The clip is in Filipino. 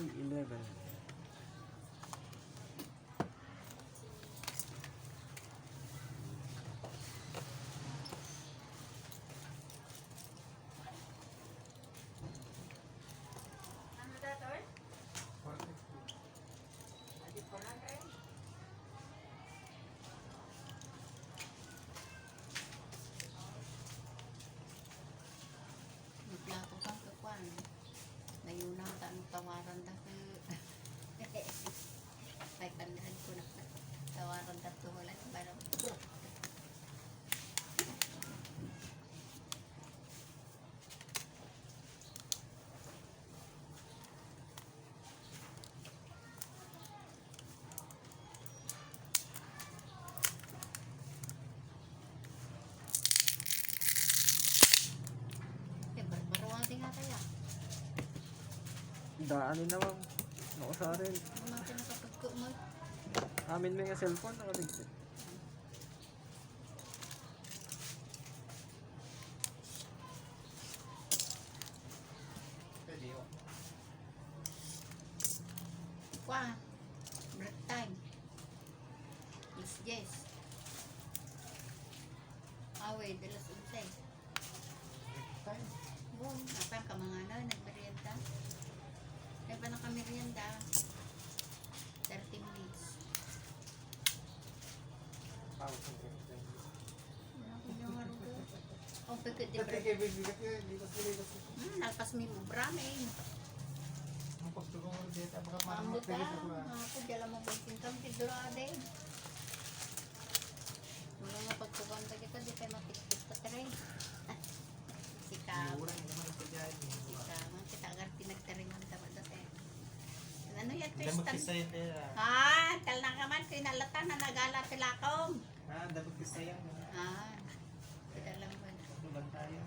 I-11. Ano dato eh? Adi pa lang eh. Maglato kang kakuan. Nayunaw ta ang tawaran da ko. Ay kandan ko na. Tawaran da to wala para. Baruan nga kaya. Daanin naman. Nakasarin. Ano natin nakapagko mo? Amin may nga cellphone. Nakaligpit. Kwa. Break time. It's yes. Away, de las 11. Boom, nasaan ka mga ano, nagmerienda? Kaya pa nakamerienda? 30 minutes. Oh, pagkat di ba? Nalpas mi mo braming. Ambot ka, ako dala mo ba sintang tidurade. Wala nga pagkukanta kita, di tayo matiktik pa taray. Sikaw. Sikaw. Kita agar pinagtaringan ka ba dati. Ano yan, Tristan? Ah, tal na ka man, kinalatan na nagala sila akong. dapat kisayang. Ah, kita lang ba? Tulang tayo.